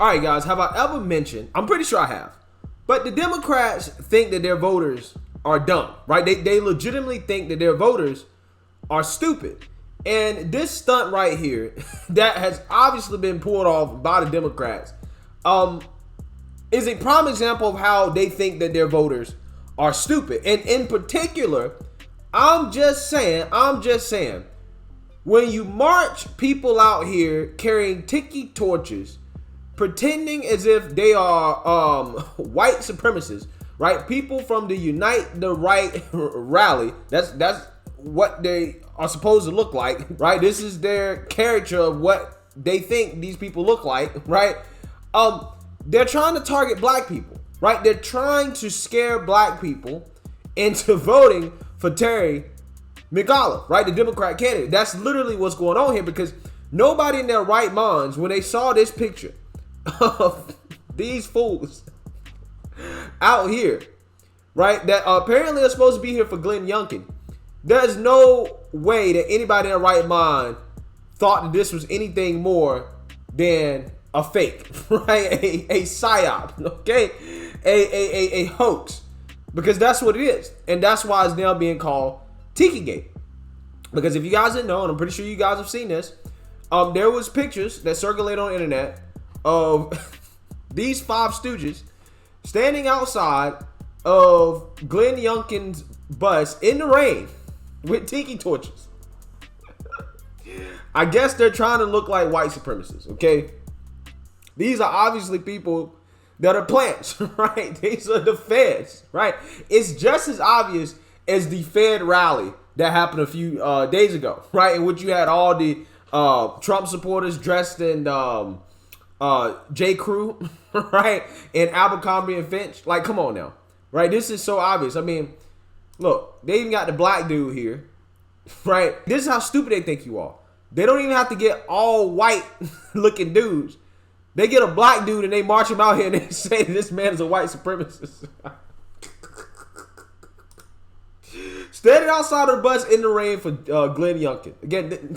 All right, guys, have I ever mentioned, I'm pretty sure I have, but the Democrats think that their voters are dumb, right? They legitimately think that their voters are stupid. And this stunt right here that has obviously been pulled off by the Democrats is a prime example of how they think that their voters are stupid. And in particular, I'm just saying, when you march people out here carrying Tiki torches, pretending as if they are white supremacists, right? People from the Unite the Right rally. That's what they are supposed to look like, right? This is their caricature of what they think these people look like, right? They're trying to target black people, right? They're trying to scare black people into voting for Terry McAuliffe, right? The Democrat candidate. That's literally what's going on here, because nobody in their right minds, when they saw this picture of these fools out here, right, that apparently are supposed to be here for Glenn Youngkin, there's no way that anybody in their right mind thought that this was anything more than a fake, right? A psyop, okay? A hoax. Because that's what it is. And that's why it's now being called Tiki Gate. Because if you guys didn't know, and I'm pretty sure you guys have seen this, there was pictures that circulate on the internet of these five stooges standing outside of Glenn Youngkin's bus in the rain with tiki torches. I guess they're trying to look like white supremacists, okay? These are obviously people that are plants, right? These are the feds, right? It's just as obvious as the Fed rally that happened a few days ago, right? In which you had all the Trump supporters dressed in J. Crew, right? And Abercrombie and Finch. Like, come on now, right? This is so obvious. I mean, look, they even got the black dude here, right? This is how stupid they think you are. They don't even have to get all white looking dudes. They get a black dude and they march him out here and they say this man is a white supremacist. Standing outside of the bus in the rain for Glenn Youngkin. Again,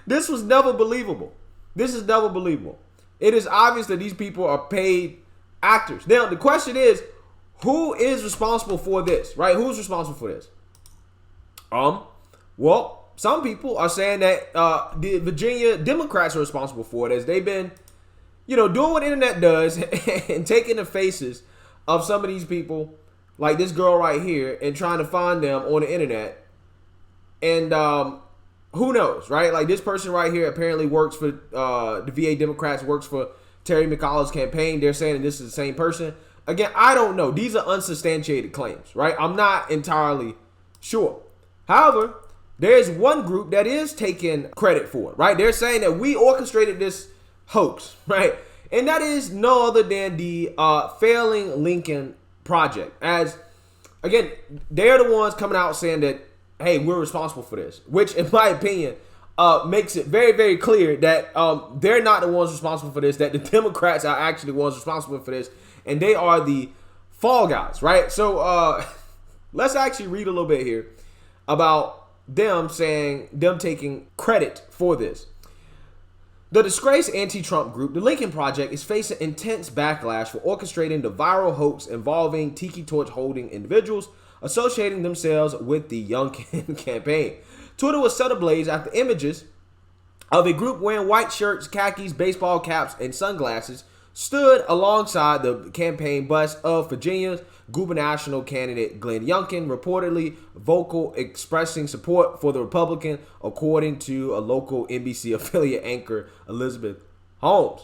this was never believable. This is never believable. It is obvious that these people are paid actors. Now, the question is, who is responsible for this, right? Who's responsible for this? Well, some people are saying that the Virginia Democrats are responsible for it, as they've been, doing what internet does and taking the faces of some of these people, like this girl right here, and trying to find them on the internet. And who knows, right? Like this person right here apparently works for the VA Democrats, works for Terry McAuliffe's campaign. They're saying that this is the same person. Again, I don't know. These are unsubstantiated claims, right? I'm not entirely sure. However, there's one group that is taking credit for it, right? They're saying that we orchestrated this hoax, right? And that is no other than the failing Lincoln Project. As, again, they're the ones coming out saying that, hey, we're responsible for this, which, in my opinion, makes it very, very clear that they're not the ones responsible for this, that the Democrats are actually the ones responsible for this, and they are the fall guys, right? So let's actually read a little bit here about them taking credit for this. The disgraced anti-Trump group, the Lincoln Project, is facing intense backlash for orchestrating the viral hoax involving tiki torch holding individuals associating themselves with the Youngkin campaign. Twitter was set ablaze after images of a group wearing white shirts, khakis, baseball caps, and sunglasses stood alongside the campaign bus of Virginia's gubernatorial candidate Glenn Youngkin, reportedly vocal expressing support for the Republican, according to a local NBC affiliate anchor, Elizabeth Holmes.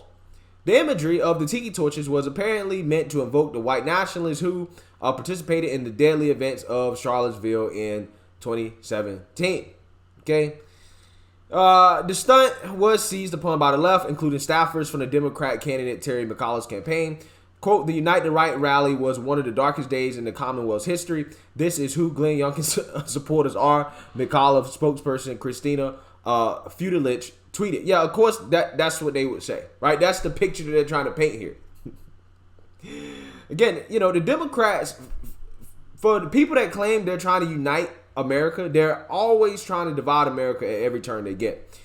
The imagery of the tiki torches was apparently meant to invoke the white nationalists who participated in the deadly events of Charlottesville in 2017. Okay. The stunt was seized upon by the left, including staffers from the Democrat candidate Terry McAuliffe's campaign. Quote, the Unite the Right rally was one of the darkest days in the Commonwealth's history. This is who Glenn Youngkin's supporters are, McAuliffe spokesperson Christina Fudelich tweeted. Yeah, of course, that's what they would say, right? That's the picture that they're trying to paint here. Again, the Democrats, for the people that claim they're trying to unite America, they're always trying to divide America at every turn they get.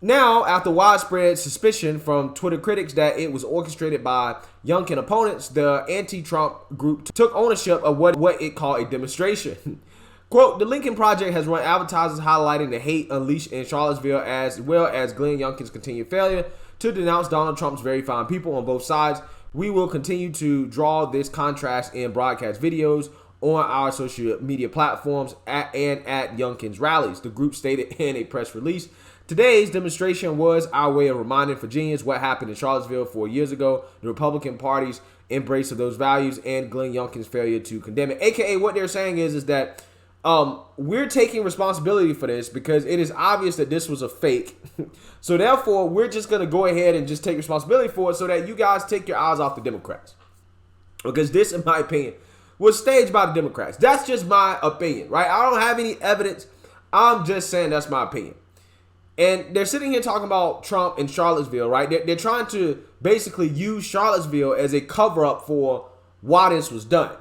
Now, after widespread suspicion from Twitter critics that it was orchestrated by Youngkin opponents, the anti-Trump group took ownership of what it called a demonstration. Quote, the Lincoln Project has run advertisements highlighting the hate unleashed in Charlottesville, as well as Glenn Youngkin's continued failure to denounce Donald Trump's very fine people on both sides. We will continue to draw this contrast in broadcast videos on our social media platforms and at Youngkin's rallies, the group stated in a press release. Today's demonstration was our way of reminding Virginians what happened in Charlottesville 4 years ago, the Republican Party's embrace of those values, and Glenn Youngkin's failure to condemn it. AKA, what they're saying is that we're taking responsibility for this because it is obvious that this was a fake. So therefore, we're just going to go ahead and just take responsibility for it so that you guys take your eyes off the Democrats. Because this, in my opinion, was staged by the Democrats. That's just my opinion, right? I don't have any evidence. I'm just saying that's my opinion. And they're sitting here talking about Trump and Charlottesville, right? They're trying to basically use Charlottesville as a cover-up for why this was done,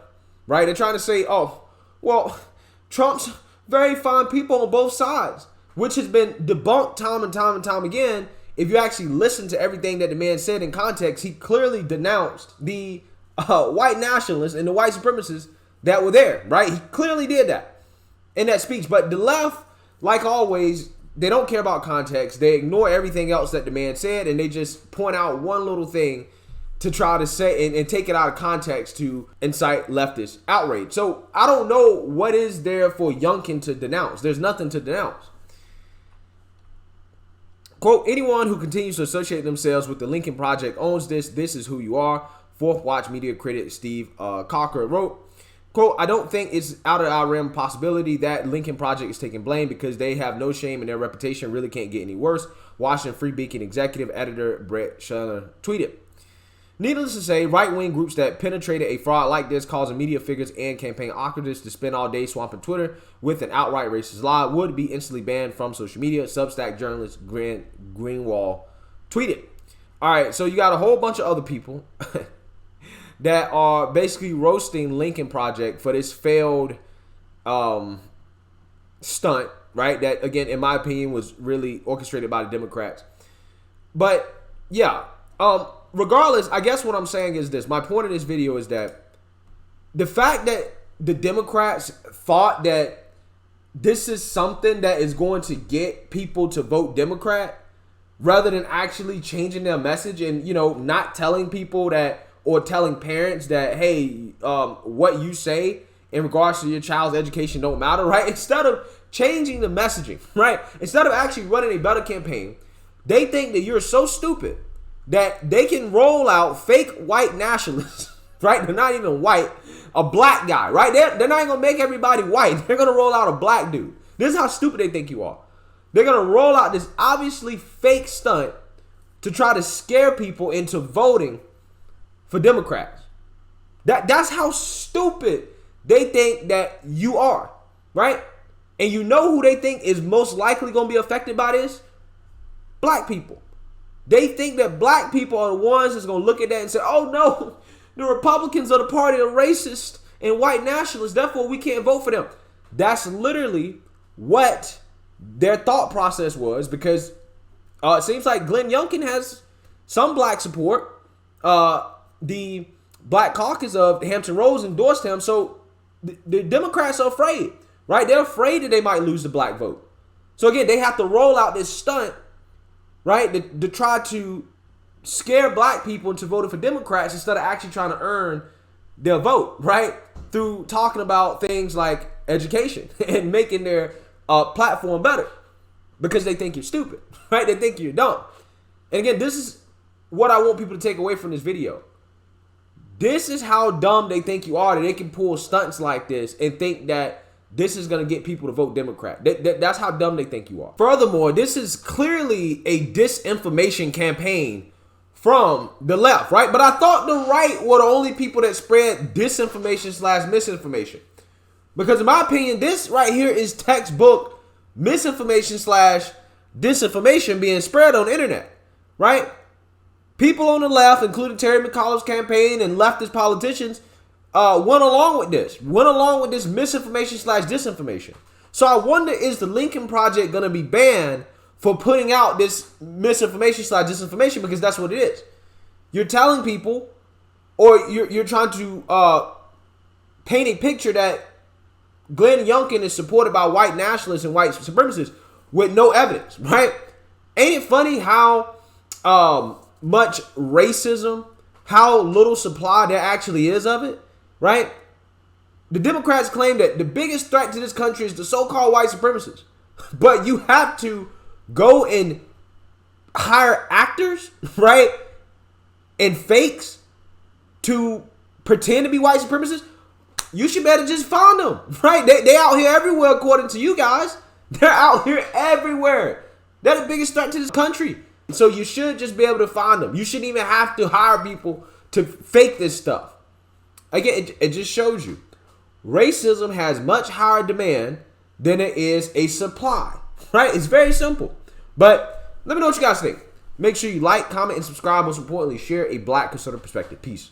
right? They're trying to say, oh, well, Trump's very fine people on both sides, which has been debunked time and time and time again. If you actually listen to everything that the man said in context, he clearly denounced the white nationalists and the white supremacists that were there, right? He clearly did that in that speech. But the left, like always, they don't care about context. They ignore everything else that the man said, and they just point out one little thing to try to say and take it out of context to incite leftist outrage. So I don't know what is there for Youngkin to denounce. There's nothing to denounce. Quote, anyone who continues to associate themselves with the Lincoln Project owns this. This is who you are. Fourth Watch media critic Steve Cocker wrote, quote, I don't think it's out of our realm possibility that Lincoln Project is taking blame because they have no shame and their reputation really can't get any worse. Washington Free Beacon executive editor Brett Scheller tweeted. Needless to say, right-wing groups that penetrated a fraud like this, causing media figures and campaign operatives to spend all day swamping Twitter with an outright racist lie, would be instantly banned from social media, Substack journalist Greenwald tweeted. All right, so you got a whole bunch of other people that are basically roasting Lincoln Project for this failed stunt, right? That, again, in my opinion, was really orchestrated by the Democrats. But, yeah, regardless, I guess what I'm saying is this. My point of this video is that the fact that the Democrats thought that this is something that is going to get people to vote Democrat rather than actually changing their message and, not telling people that, or telling parents that, hey, what you say in regards to your child's education don't matter, right? Instead of changing the messaging, right? Instead of actually running a better campaign, they think that you're so stupid that they can roll out fake white nationalists, right? They're not even white, a black guy, right? They're not even going to make everybody white. They're going to roll out a black dude. This is how stupid they think you are. They're going to roll out this obviously fake stunt to try to scare people into voting for Democrats. That's how stupid they think that you are, right? And you know who they think is most likely going to be affected by this? Black people. They think that black people are the ones that's going to look at that and say, oh no, the Republicans are the party of racist and white nationalists, therefore we can't vote for them. That's literally what their thought process was, because it seems like Glenn Youngkin has some black support. The Black Caucus of Hampton Roads endorsed him, so the Democrats are afraid, right? They're afraid that they might lose the black vote. So again, they have to roll out this stunt, right, to try to scare black people into voting for Democrats instead of actually trying to earn their vote, right, through talking about things like education and making their platform better because they think you're stupid, right? They think you're dumb. And again, this is what I want people to take away from this video. This is how dumb they think you are, that they can pull stunts like this and think that this is going to get people to vote Democrat. That's how dumb they think you are. Furthermore, this is clearly a disinformation campaign from the left, right? But I thought the right were the only people that spread disinformation / misinformation. Because in my opinion, this right here is textbook misinformation / disinformation being spread on the internet, right? People on the left, including Terry McAuliffe's campaign and leftist politicians, went along with this misinformation / disinformation. So I wonder, is the Lincoln Project going to be banned for putting out this misinformation / disinformation, because that's what it is. You're telling people, or you're trying to paint a picture that Glenn Youngkin is supported by white nationalists and white supremacists with no evidence, right? Ain't it funny how much racism, how little supply there actually is of it, right? The Democrats claim that the biggest threat to this country is the so-called white supremacists. But you have to go and hire actors, right? And fakes to pretend to be white supremacists. You should better just find them, right? They out here everywhere, according to you guys. They're out here everywhere. They're the biggest threat to this country. So you should just be able to find them. You shouldn't even have to hire people to fake this stuff. Again, it just shows you. Racism has much higher demand than it is a supply, right? It's very simple. But let me know what you guys think. Make sure you like, comment, and subscribe. Most importantly, share a black conservative perspective. Peace.